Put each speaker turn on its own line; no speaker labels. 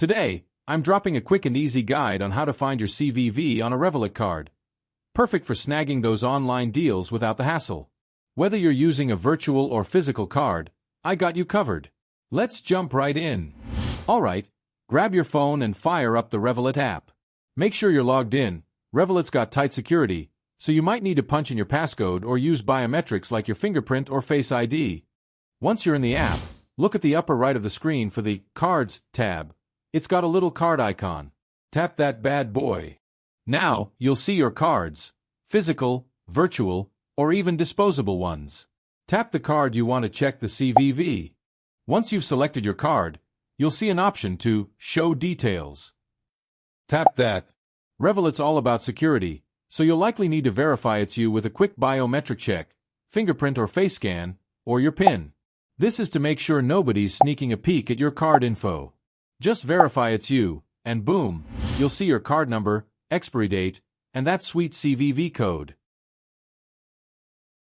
Today, I'm dropping a quick and easy guide on how to find your CVV on a Revolut card. Perfect for snagging those online deals without the hassle. Whether you're using a virtual or physical card, I got you covered. Let's jump right in. Alright, grab your phone and fire up the Revolut app. Make sure you're logged in. Revolut's got tight security, so you might need to punch in your passcode or use biometrics like your fingerprint or Face ID. Once you're in the app, look at the upper right of the screen for the Cards tab. It's got a little card icon. Tap that bad boy. Now, you'll see your cards, physical, virtual, or even disposable ones. Tap the card you want to check the CVV. Once you've selected your card, you'll see an option to Show Details. Tap that. Revolut's all about security, so you'll likely need to verify it's you with a quick biometric check, fingerprint or face scan, or your PIN. This is to make sure nobody's sneaking a peek at your card info. Just verify it's you, and boom, you'll see your card number, expiry date, and that sweet CVV code.